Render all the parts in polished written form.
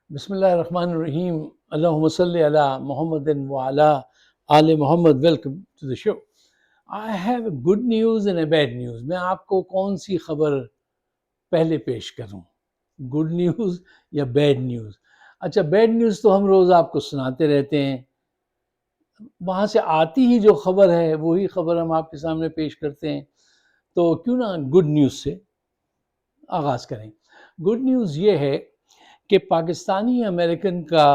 بسم اللہ الرحمن الرحیم. اللہم صلی علی محمد وعلی آل Muhammad. Welcome to the show. I have a good news and a bad news. میں آپ کو کون سی خبر پہلے پیش کروں, گڈ نیوز یا بیڈ نیوز؟ اچھا, بیڈ نیوز تو ہم روز آپ کو سناتے رہتے ہیں, وہاں سے آتی ہی جو خبر ہے وہی خبر ہم آپ کے سامنے پیش کرتے ہیں. تو کیوں نہ گڈ نیوز سے آغاز کریں. گڈ نیوز یہ ہے کہ پاکستانی امریکن کا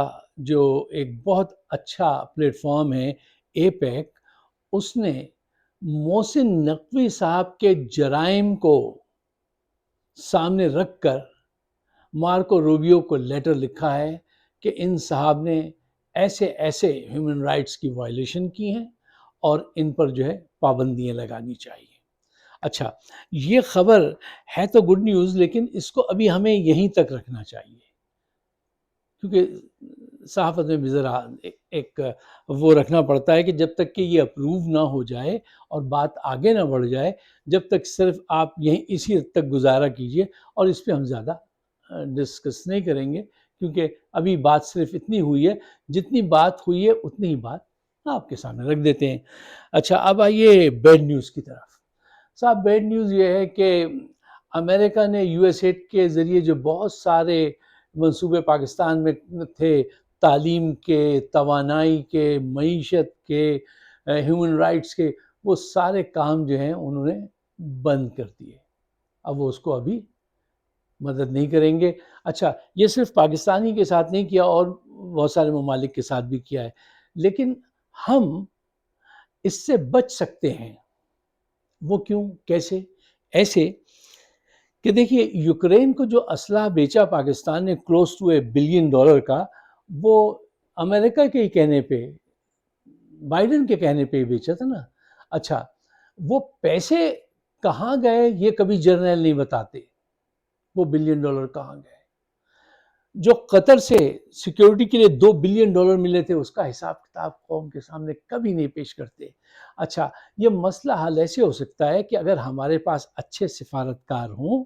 جو ایک بہت اچھا پلیٹ فارم ہے اے پیک, اس نے محسن نقوی صاحب کے جرائم کو سامنے رکھ کر مارکو روبیو کو لیٹر لکھا ہے کہ ان صاحب نے ایسے ایسے ہیومن رائٹس کی وائلیشن کی ہیں اور ان پر جو ہے پابندیاں لگانی چاہیے. اچھا, یہ خبر ہے تو گڈ نیوز, لیکن اس کو ابھی ہمیں یہیں تک رکھنا چاہیے, کیونکہ صحافت میں بھی ذرا ایک وہ رکھنا پڑتا ہے کہ جب تک کہ یہ اپروو نہ ہو جائے اور بات آگے نہ بڑھ جائے, جب تک صرف آپ یہیں اسی حد تک گزارا کیجئے, اور اس پہ ہم زیادہ ڈسکس نہیں کریں گے, کیونکہ ابھی بات صرف اتنی ہوئی ہے, جتنی بات ہوئی ہے اتنی ہی بات آپ کے سامنے رکھ دیتے ہیں. اچھا, اب آئیے بیڈ نیوز کی طرف. صاحب, بیڈ نیوز یہ ہے کہ امریکہ نے یو ایس ایڈ کے ذریعے جو بہت سارے منصوبے پاکستان میں تھے, تعلیم کے, توانائی کے, معیشت کے, ہیومن رائٹس کے, وہ سارے کام جو ہیں انہوں نے بند کر دیے. اب وہ اس کو ابھی مدد نہیں کریں گے. اچھا, یہ صرف پاکستانی کے ساتھ نہیں کیا, اور بہت سارے ممالک کے ساتھ بھی کیا ہے, لیکن ہم اس سے بچ سکتے ہیں. وہ کیوں, کیسے؟ ایسے کہ دیکھیے, یوکرین کو جو اسلحہ بیچا پاکستان نے کلوز ٹو $1 بلین کا, وہ امریکہ کے ہی کہنے پہ, بائیڈن کے کہنے پہ ہی بیچا تھا نا. اچھا, وہ پیسے کہاں گئے یہ کبھی جرنیل نہیں بتاتے, وہ $1 بلین کہاں گئے. جو قطر سے سیکیورٹی کے لیے $2 بلین ملے تھے, اس کا حساب کتاب قوم کے سامنے کبھی نہیں پیش کرتے. اچھا, یہ مسئلہ حل ایسے ہو سکتا ہے کہ اگر ہمارے پاس اچھے سفارتکار ہوں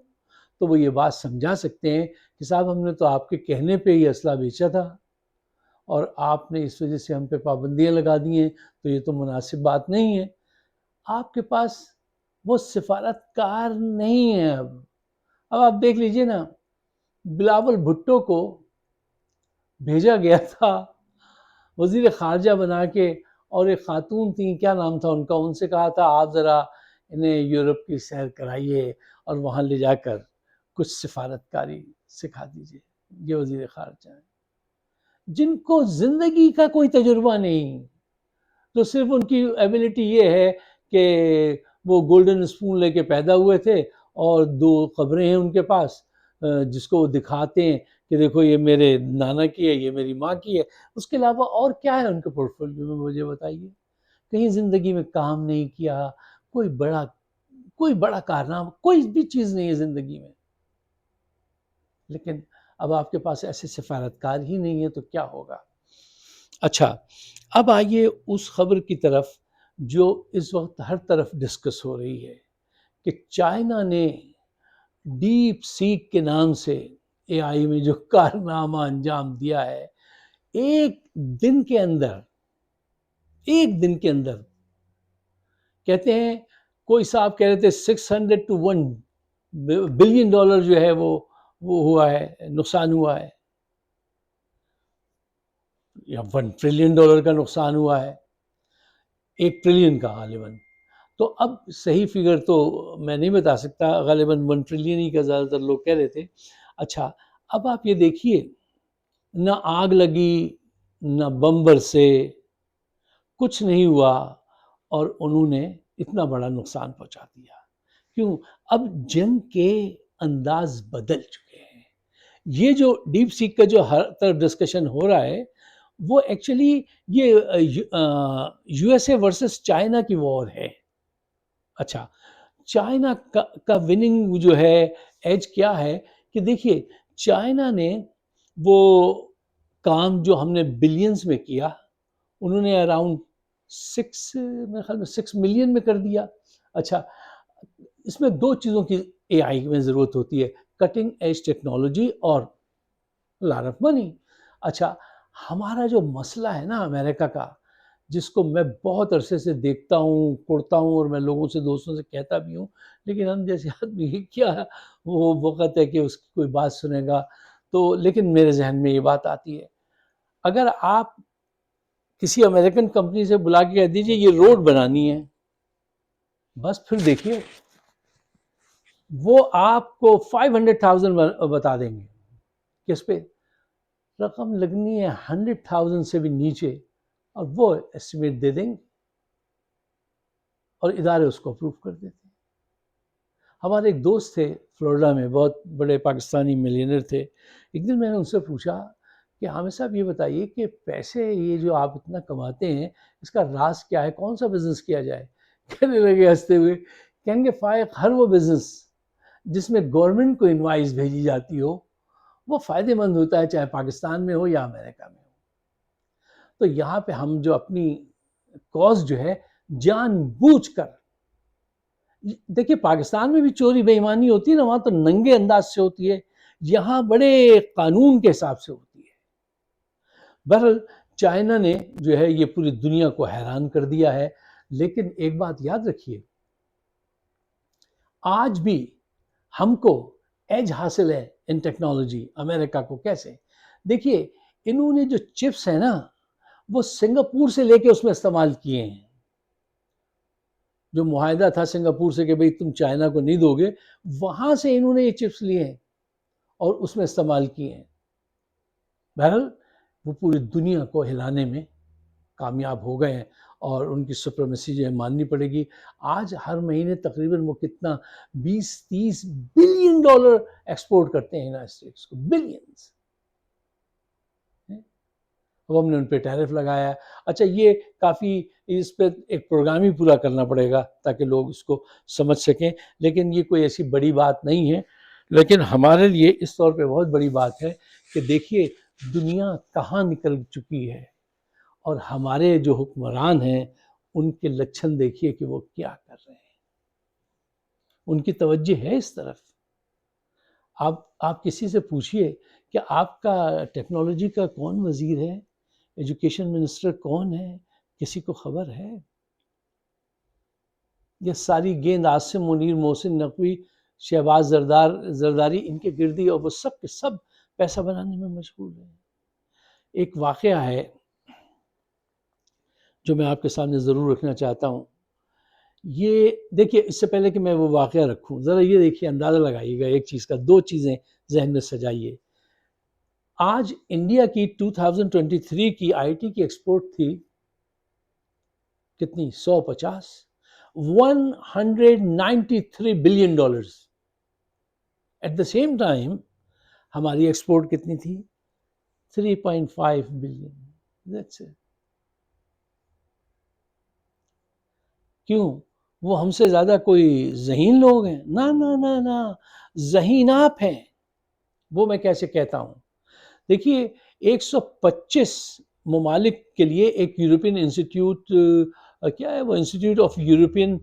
تو وہ یہ بات سمجھا سکتے ہیں کہ صاحب, ہم نے تو آپ کے کہنے پہ ہی اسلحہ بیچا تھا اور آپ نے اس وجہ سے ہم پہ پابندیاں لگا دی ہیں, تو یہ تو مناسب بات نہیں ہے. آپ کے پاس وہ سفارتکار نہیں ہے. اب آپ دیکھ لیجئے نا, بلاول بھٹو کو بھیجا گیا تھا وزیر خارجہ بنا کے, اور ایک خاتون تھیں, کیا نام تھا ان کا, ان سے کہا تھا آپ ذرا انہیں یورپ کی سیر کرائیے اور وہاں لے جا کر کچھ سفارتکاری سکھا دیجیے. یہ وزیر خارجہ ہیں جن کو زندگی کا کوئی تجربہ نہیں, تو صرف ان کی ایبلٹی یہ ہے کہ وہ گولڈن اسپون لے کے پیدا ہوئے تھے, اور 2 قبریں ہیں ان کے پاس جس کو وہ دکھاتے ہیں کہ دیکھو یہ میرے نانا کی ہے, یہ میری ماں کی ہے. اس کے علاوہ اور کیا ہے ان کے پورٹ فولیو میں, مجھے بتائیے. کہیں زندگی میں کام نہیں کیا, کوئی بڑا کارنامہ, کوئی بھی چیز نہیں ہے زندگی میں. لیکن اب آپ کے پاس ایسے سفارتکار ہی نہیں ہے تو کیا ہوگا. اچھا, اب آئیے اس خبر کی طرف جو اس وقت ہر طرف ڈسکس ہو رہی ہے کہ چائنا نے ڈیپ سیک کے نام سے اے آئی میں جو کارنامہ انجام دیا ہے, ایک دن کے اندر کہتے ہیں, کوئی صاحب کہہ رہے تھے $600 to $1 بلین جو ہے وہ ہوا ہے, نقصان ہوا ہے, یا $1 ٹریلین کا نقصان ہوا ہے, 1 ٹریلین کا غالباً. تو اب صحیح فگر تو میں نہیں بتا سکتا, غالباً 1 ٹریلین ہی کا زیادہ تر لوگ کہہ رہے تھے. اچھا, اب آپ یہ دیکھیے, نہ آگ لگی نہ بم برسے, کچھ نہیں ہوا, اور انہوں نے اتنا بڑا نقصان پہنچا دیا. کیوں؟ اب جنگ کے انداز بدل چکے ہیں. یہ جو ڈیپ سیک کا جو ہر طرف ڈسکشن ہو رہا ہے, وہ ایکچولی یہ U S A versus China کی وار ہے. اچھا, چائنا کا وننگ جو ہے ایج کیا ہے کہ دیکھیے, چائنا نے وہ کام جو ہم نے بلینز میں کیا, انہوں نے اراؤنڈ 6 ملین میں کر دیا. اچھا, اس میں 2 چیزوں کی اے آئی میں ضرورت ہوتی ہے, کٹنگ ایج ٹیکنالوجی اور لاٹ آف منی. اچھا، ہمارا جو مسئلہ ہے نا امریکہ کا، جس کو میں بہت عرصے سے دیکھتا ہوں، پڑھتا ہوں، اور میں لوگوں سے، دوستوں سے کہتا بھی ہوں، لیکن ہم جیسے آدمی کی کیا وہ وقت ہے کہ اس کی کوئی بات سنے گا. تو لیکن میرے ذہن میں یہ بات آتی ہے، اگر آپ کسی امریکن کمپنی سے بلا کے کہہ دیجیے یہ روڈ بنانی ہے، بس پھر دیکھیے وہ آپ کو 500,000 بتا دیں گے. کس پہ؟ رقم لگنی ہے 100,000 سے بھی نیچے، اور وہ ایسٹیمیٹ دے دیں گے اور ادارے اس کو اپروو کر دیتے ہیں. ہمارے ایک دوست تھے فلوریڈا میں، بہت بڑے پاکستانی ملینئر تھے. ایک دن میں نے ان سے پوچھا کہ حامد صاحب یہ بتائیے کہ پیسے یہ جو آپ اتنا کماتے ہیں اس کا راز کیا ہے، کون سا بزنس کیا جائے؟ کہنے لگے ہنستے ہوئے، کہیں گے فائق، ہر وہ بزنس جس میں گورنمنٹ کو انوائس بھیجی جاتی ہو وہ فائدے مند ہوتا ہے، چاہے پاکستان میں ہو یا امریکہ میں ہو. تو یہاں پہ ہم جو اپنی کاز جو ہے جان بوجھ کر، دیکھیے پاکستان میں بھی چوری بے ایمانی ہوتی ہے نا، وہاں تو ننگے انداز سے ہوتی ہے، یہاں بڑے قانون کے حساب سے ہوتی ہے. بہرحال چائنا نے جو ہے یہ پوری دنیا کو حیران کر دیا ہے. لیکن ایک بات یاد رکھیے، آج بھی ہم کو ایج حاصل ہے ان ٹیکنالوجی امریکہ کو. کیسے؟ دیکھیے انہوں نے جو چپس ہیں نا وہ سنگاپور سے لے کے اس میں استعمال کیے ہیں. جو معاہدہ تھا سنگاپور سے کہ بھئی تم چائنا کو نہیں دو گے، وہاں سے انہوں نے یہ چپس لیے ہیں اور اس میں استعمال کیے ہیں. بہرحال وہ پوری دنیا کو ہلانے میں کامیاب ہو گئے ہیں اور ان کی سپریمیسی جو ہے ماننی پڑے گی. آج ہر مہینے تقریباً وہ کتنا 20-30 بلین ڈالر ایکسپورٹ کرتے ہیں یونائٹڈ اسٹیٹس کو، بلینز. اب ہم نے ان پہ ٹیرف لگایا ہے. اچھا یہ کافی، اس پہ ایک پروگرام ہی پورا کرنا پڑے گا تاکہ لوگ اس کو سمجھ سکیں، لیکن یہ کوئی ایسی بڑی بات نہیں ہے. لیکن ہمارے لیے اس طور پہ بہت بڑی بات ہے کہ دیکھیے دنیا کہاں نکل چکی ہے، اور ہمارے جو حکمران ہیں ان کے لچھن دیکھیے کہ وہ کیا کر رہے ہیں. ان کی توجہ ہے اس طرف. آپ کسی سے پوچھئے کہ آپ کا ٹیکنالوجی کا کون وزیر ہے، ایجوکیشن منسٹر کون ہے، کسی کو خبر ہے؟ یہ ساری گیند عاصم منیر، محسن نقوی، شہباز زرداری ان کے گردی، اور وہ سب کے سب پیسہ بنانے میں مشغول ہیں. ایک واقعہ ہے جو میں آپ کے سامنے ضرور رکھنا چاہتا ہوں. یہ دیکھیے، اس سے پہلے کہ میں وہ واقعہ رکھوں، ذرا یہ دیکھیے، اندازہ لگائیے گا ایک چیز کا، دو چیزیں ذہن میں سجائیے. آج انڈیا کی 2023 کی آئی ٹی کی ایکسپورٹ تھی کتنی؟ 193 billion dollars. At the same time ہماری ایکسپورٹ کتنی تھی؟ 3.5 بلین. That's it. کیوں؟ وہ ہم سے زیادہ کوئی ذہین لوگ ہیں؟ نہ نہ نہ نہ، ذہین آپ ہیں. وہ میں کیسے کہتا ہوں؟ دیکھیے 125 ممالک کے لیے ایک یورپین انسٹیٹیوٹ، کیا ہے وہ، institute of European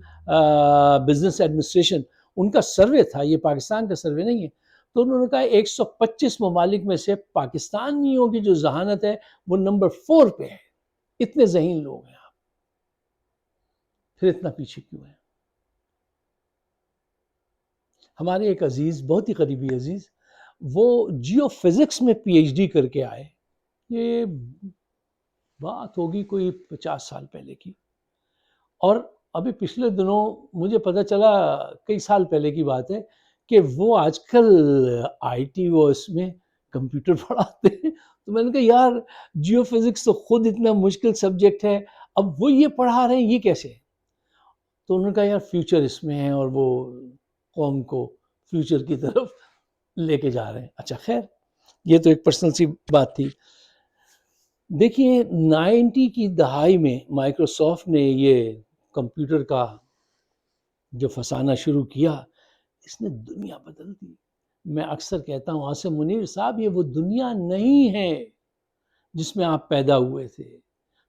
business administration, ان کا سروے تھا، یہ پاکستان کا سروے نہیں ہے. تو انہوں نے کہا 125 ممالک میں سے پاکستانیوں کی جو ذہانت ہے وہ نمبر 4 پہ ہے. اتنے ذہین لوگ ہیں آپ، پھر اتنا پیچھے کیوں ہیں؟ ہمارے ایک عزیز، بہت ہی قریبی عزیز، وہ جیو فزکس میں پی ایچ ڈی کر کے آئے. یہ بات ہوگی کوئی 50 سال پہلے کی، اور ابھی پچھلے دنوں مجھے پتہ چلا، کئی سال پہلے کی بات ہے، کہ وہ آج کل آئی ٹی وہ اس میں کمپیوٹر پڑھاتے ہیں. تو میں نے کہا یار جیو فزکس تو خود اتنا مشکل سبجیکٹ ہے، اب وہ یہ پڑھا رہے ہیں، یہ کیسے؟ تو انہوں نے کہا یار فیوچر اس میں ہے، اور وہ قوم کو فیوچر کی طرف لے کے جا رہے ہیں. اچھا خیر، یہ تو ایک پرسنل سی بات تھی. دیکھیے 90 کی دہائی میں مائکروسافٹ نے یہ کمپیوٹر کا جو فسانہ شروع کیا، اس نے دنیا بدل دی. میں اکثر کہتا ہوں عاصم منیر صاحب، یہ وہ دنیا نہیں ہے جس میں آپ پیدا ہوئے تھے.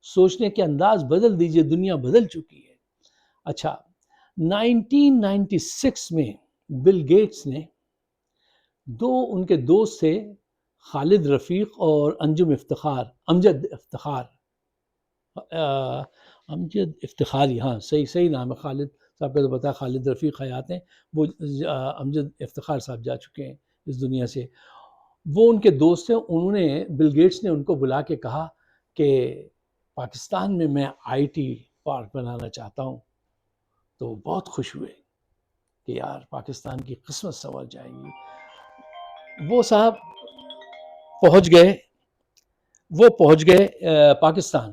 سوچنے کے انداز بدل دیجئے، دنیا بدل چکی ہے. اچھا 1996 میں بل گیٹس نے، دو ان کے دوست تھے، خالد رفیق اور امجد افتخار، امجد افتخاری، ہاں صحیح نام ہے. خالد صاحب کا تو پتا ہے، خالد رفیق حیات ہیں، وہ امجد افتخار صاحب جا چکے ہیں اس دنیا سے. وہ ان کے دوست ہیں. انہوں نے بل گیٹس نے ان کو بلا کے کہا کہ پاکستان میں میں آئی ٹی پارک بنانا چاہتا ہوں. تو بہت خوش ہوئے کہ یار پاکستان کی قسمت سنور جائے گی. وہ صاحب پہنچ گئے پاکستان،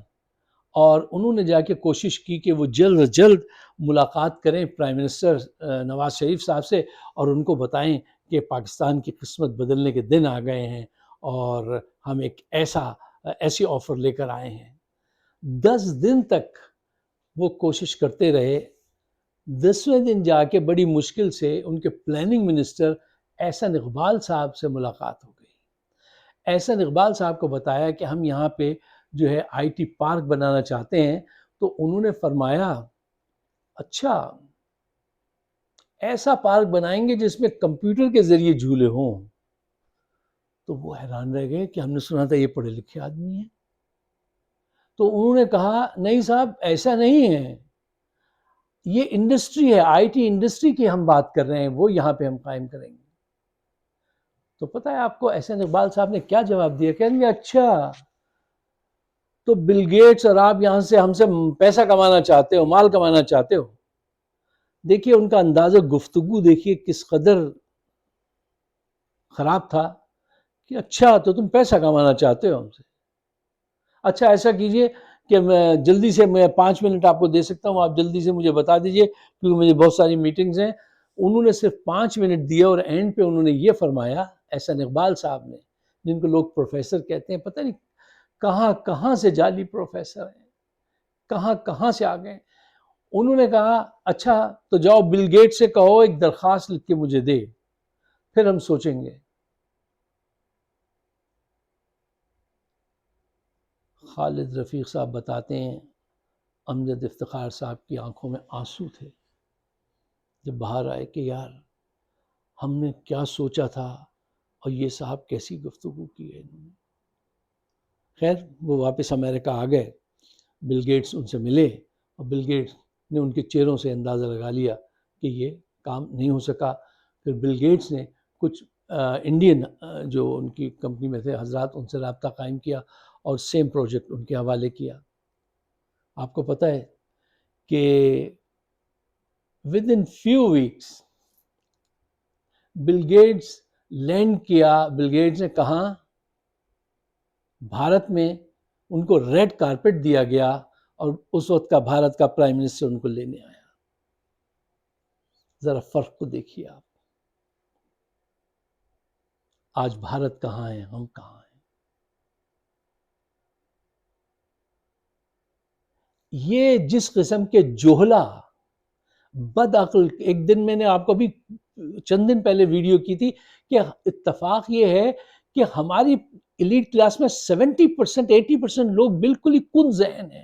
اور انہوں نے جا کے کوشش کی کہ وہ جلد از جلد ملاقات کریں پرائم منسٹر نواز شریف صاحب سے، اور ان کو بتائیں کہ پاکستان کی قسمت بدلنے کے دن آ گئے ہیں، اور ہم ایک ایسی آفر لے کر آئے ہیں. 10 دن تک وہ کوشش کرتے رہے. 10ویں دن جا کے بڑی مشکل سے ان کے پلاننگ منسٹر احسن اقبال صاحب سے ملاقات ہو گئی. احسن اقبال صاحب کو بتایا کہ ہم یہاں پہ جو ہے آئی ٹی پارک بنانا چاہتے ہیں. تو انہوں نے فرمایا اچھا ایسا پارک بنائیں گے جس میں کمپیوٹر کے ذریعے جھولے ہوں. تو وہ حیران رہ گئے کہ ہم نے سنا تھا یہ پڑھے لکھے آدمی ہیں. تو انہوں نے کہا نہیں صاحب ایسا نہیں ہے، یہ انڈسٹری ہے، آئی ٹی انڈسٹری کی ہم بات کر رہے ہیں، وہ یہاں پہ ہم قائم کریں گے. تو پتہ ہے آپ کو احسن اقبال صاحب نے کیا جواب دیا؟ کہیں گے اچھا تو بل گیٹس اور آپ یہاں سے ہم سے پیسہ کمانا چاہتے ہو، مال کمانا چاہتے ہو. دیکھیے ان کا انداز گفتگو دیکھیے کس قدر خراب تھا کہ اچھا تو تم پیسہ کمانا چاہتے ہو ہم سے. اچھا ایسا کیجئے کہ میں جلدی سے 5 منٹ آپ کو دے سکتا ہوں، آپ جلدی سے مجھے بتا دیجئے کیونکہ مجھے بہت ساری میٹنگز ہیں. انہوں نے صرف 5 منٹ دیا اور اینڈ پہ انہوں نے یہ فرمایا، احسن اقبال صاحب نے، جن کو لوگ پروفیسر کہتے ہیں، پتہ نہیں کہاں سے جعلی پروفیسر ہیں، کہاں سے آ گئے. انہوں نے کہا اچھا تو جاؤ بل گیٹ سے کہو ایک درخواست لکھ کے مجھے دے، پھر ہم سوچیں گے. خالد رفیق صاحب بتاتے ہیں امجد افتخار صاحب کی آنکھوں میں آنسو تھے جب باہر آئے کہ یار ہم نے کیا سوچا تھا اور یہ صاحب کیسی گفتگو کی ہے انہوں نے. خیر وہ واپس امریکہ آ گئے. بل گیٹس ان سے ملے اور بل گیٹس نے ان کے چہروں سے اندازہ لگا لیا کہ یہ کام نہیں ہو سکا. پھر بل گیٹس نے کچھ انڈین جو ان کی کمپنی میں تھے حضرات، ان سے رابطہ قائم کیا اور سیم پروجیکٹ ان کے حوالے کیا. آپ کو پتہ ہے کہ with in few weeks Bill Gates land کیا. بل گیٹس نے کہا بھارت میں، ان کو ریڈ کارپٹ دیا گیا اور اس وقت کا بھارت کا پرائم منسٹر ان کو لینے آیا. ذرا فرق کو دیکھیے آپ. آج بھارت کہاں ہے، ہم کہاں ہیں. یہ جس قسم کے جوہلا بد عقل، ایک دن میں نے آپ کو بھی چند دن پہلے ویڈیو کی تھی کہ اتفاق یہ ہے کہ ہماری ایلیٹ کلاس میں 70% 80% لوگ بالکل ہی کن ذہن ہیں.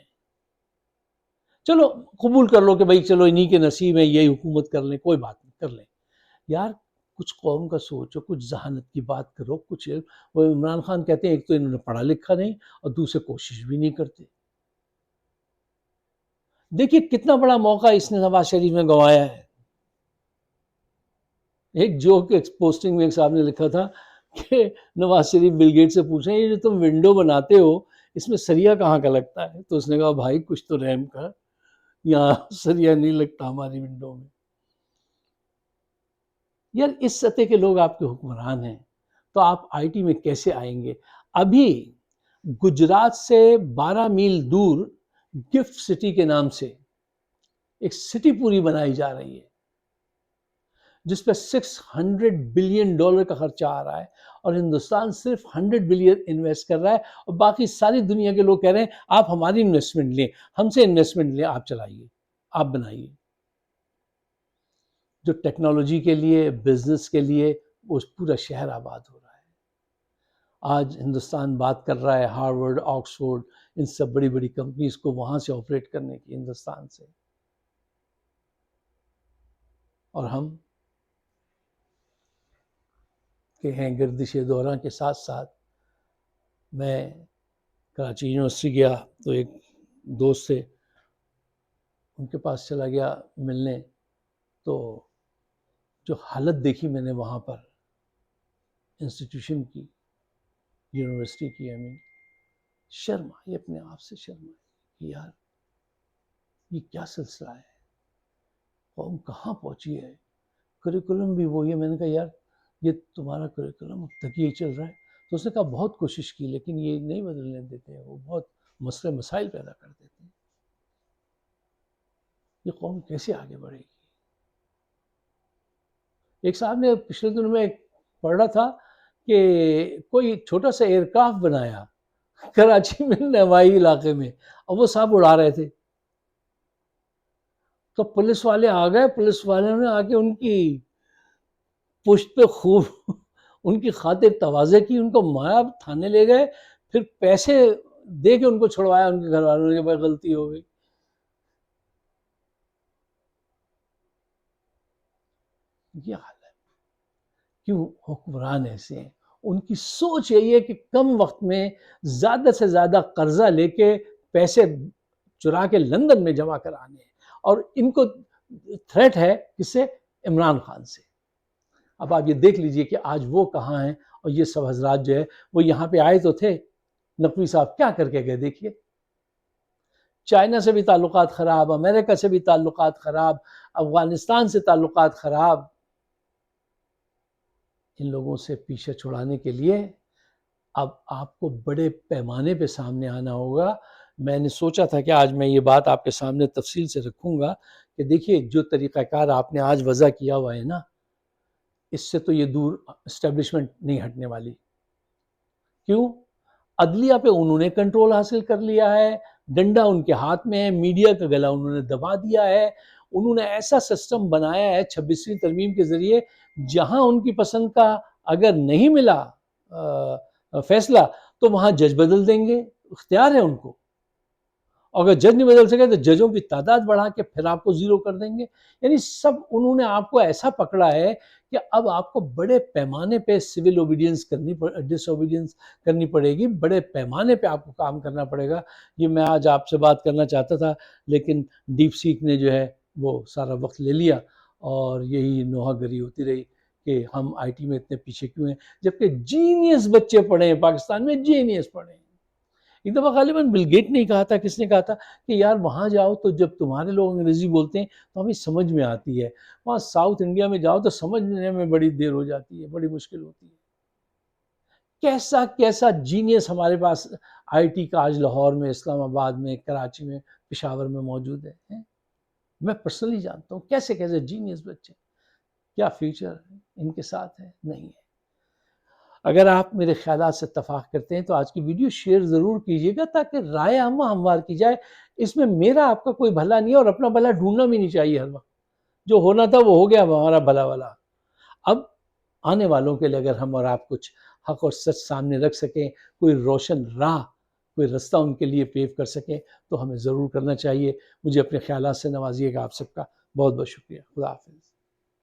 چلو قبول کر لو کہ بھائی چلو انہی کے نصیب ہے، یہی حکومت کر لیں، کوئی بات نہیں، کر لیں. یار کچھ قوم کا سوچو، کچھ ذہانت کی بات کرو. کچھ وہ عمران خان کہتے ہیں ایک تو انہوں نے پڑھا لکھا نہیں اور دوسرے کوشش بھی نہیں کرتے. دیکھیے کتنا بڑا موقع اس نے نواز شریف میں گنوایا ہے. ایک جوک پوسٹنگ میں ایک صاحب نے لکھا تھا کہ نواز شریف بل گیٹ سے پوچھیں یہ جو تم ونڈو بناتے ہو اس میں سریا کہاں کا لگتا ہے؟ تو اس نے کہا بھائی کچھ تو رحم کر، یہاں سریا نہیں لگتا ہماری ونڈو میں. یار اس سطح کے لوگ آپ کے حکمران ہیں تو آپ آئی ٹی میں کیسے آئیں گے؟ ابھی گجرات سے 12 میل دور گفٹ سٹی کے نام سے ایک سٹی پوری بنائی جا رہی ہے جس پہ $600 بلین کا خرچہ آ رہا ہے، اور ہندوستان صرف 100 بلین انویسٹ کر رہا ہے، اور باقی ساری دنیا کے لوگ کہہ رہے ہیں آپ ہماری انویسٹمنٹ لیں، ہم سے انویسٹمنٹ لیں، آپ چلائیے، آپ بنائیے. جو ٹیکنالوجی کے لیے، بزنس کے لیے، وہ پورا شہر آباد ہو رہا ہے. آج ہندوستان بات کر رہا ہے ہارورڈ، آکسفورڈ، ان سب بڑی بڑی کمپنیز کو وہاں سے آپریٹ کرنے کی، ہندوستان سے. اور ہم کہ ہیں گردش دوران کے ساتھ ساتھ میں کراچی یونیورسٹی گیا تو ایک دوست تھے، ان کے پاس چلا گیا ملنے، تو جو حالت دیکھی میں نے وہاں پر انسٹیٹیوشن کی، یونیورسٹی کی، شرم آئی، اپنے آپ سے شرم آئی کہ یار یہ کیا سلسلہ ہے، قوم کہاں پہنچی ہے، کریکولم بھی وہی ہے۔ میں نے کہا یار یہ تمہارا کریکولم اب تک یہ چل رہا ہے، تو اس نے کہا بہت کوشش کی لیکن یہ نہیں بدلنے دیتے ہیں، وہ بہت مسئلے مسائل پیدا کر دیتے ہیں، یہ قوم کیسے آگے بڑھے گی۔ ایک صاحب نے پچھلے دنوں میں پڑھ رہا تھا کہ کوئی چھوٹا سا ایئر کرافٹ بنایا کراچی میں نوائی علاقے میں، اور وہ صاحب اڑا رہے تھے، تو پولیس والے آ گئے، پولیس والوں نے آ کے ان کی پشت پہ خوب ان کی خاطر تواضع کی، ان کو مارا، تھانے لے گئے، پھر پیسے دے کے ان کو چھڑوایا ان کے گھر والوں نے کہ بھائی غلطی ہو گئی۔ یہ حال ہے، کیوں حکمران ایسے ہیں، ان کی سوچ یہی ہے کہ کم وقت میں زیادہ سے زیادہ قرضہ لے کے پیسے چرا کے لندن میں جمع کرانے ہیں، اور ان کو تھریٹ ہے کس سے؟ عمران خان سے۔ اب آپ یہ دیکھ لیجئے کہ آج وہ کہاں ہیں، اور یہ سب حضرات جو ہے وہ یہاں پہ آئے تو تھے، نقوی صاحب کیا کر کے گئے دیکھیے، چائنا سے بھی تعلقات خراب، امریکہ سے بھی تعلقات خراب، افغانستان سے تعلقات خراب۔ ان لوگوں سے پیچھے چھڑانے کے لیے اب آپ کو بڑے پیمانے پہ سامنے آنا ہوگا۔ میں نے سوچا تھا کہ آج میں یہ بات آپ کے سامنے تفصیل سے رکھوں گا کہ دیکھیے جو طریقہ کار آپ نے آج وضع کیا ہوا ہے نا، اس سے تو یہ دور اسٹیبلشمنٹ نہیں ہٹنے والی۔ کیوں؟ عدلیہ پہ انہوں نے کنٹرول حاصل کر لیا ہے، ڈنڈا ان کے ہاتھ میں ہے، میڈیا کا گلا انہوں نے دبا دیا ہے، انہوں نے ایسا سسٹم بنایا ہے 26ویں ترمیم کے ذریعے، جہاں ان کی پسند کا اگر نہیں ملا فیصلہ تو وہاں جج بدل دیں گے، اختیار ہے ان کو، اگر جج نہیں بدل سکے تو ججوں کی تعداد بڑھا کے پھر آپ کو زیرو کر دیں گے۔ یعنی سب انہوں نے آپ کو ایسا پکڑا ہے کہ اب آپ کو بڑے پیمانے پہ سول اوبیڈینس ڈس اوبیڈینس کرنی پڑے گی، بڑے پیمانے پہ آپ کو کام کرنا پڑے گا۔ یہ میں آج آپ سے بات کرنا چاہتا تھا لیکن ڈیپ سیک نے جو ہے وہ سارا وقت لے لیا، اور یہی نوحہ گری ہوتی رہی کہ ہم آئی ٹی میں اتنے پیچھے کیوں ہیں، جبکہ جینیس بچے پڑھے ہیں پاکستان میں، جینیس پڑھے ہیں۔ ایک دفعہ غالباً بل گیٹ نے کہا تھا، کس نے کہا تھا کہ یار وہاں جاؤ تو جب تمہارے لوگ انگریزی بولتے ہیں تو ہمیں سمجھ میں آتی ہے، وہاں ساؤتھ انڈیا میں جاؤ تو سمجھنے میں بڑی دیر ہو جاتی ہے، بڑی مشکل ہوتی ہے۔ کیسا کیسا جینیس ہمارے پاس آئی ٹی کا آج لاہور میں، اسلام آباد میں، کراچی میں، پشاور میں موجود ہے۔ میں پرسنلی جانتا ہوں کیسے کیسے جینیس بچے، کیا فیوچر ان کے ساتھ ہے، نہیں ہے۔ اگر آپ میرے خیالات سے اتفاق کرتے ہیں تو آج کی ویڈیو شیئر ضرور کیجیے گا تاکہ رائے عامہ ہموار کی جائے۔ اس میں میرا آپ کا کوئی بھلا نہیں ہے، اور اپنا بھلا ڈھونڈنا بھی نہیں چاہیے ہر وقت، جو ہونا تھا وہ ہو گیا، ہمارا بھلا والا۔ اب آنے والوں کے لیے اگر ہم اور آپ کچھ حق اور سچ سامنے رکھ سکیں، کوئی روشن راہ، کوئی رستہ ان کے لیے پیو کر سکیں تو ہمیں ضرور کرنا چاہیے۔ مجھے اپنے خیالات سے نوازیے گا۔ آپ سب کا بہت بہت شکریہ۔ خدا حافظ۔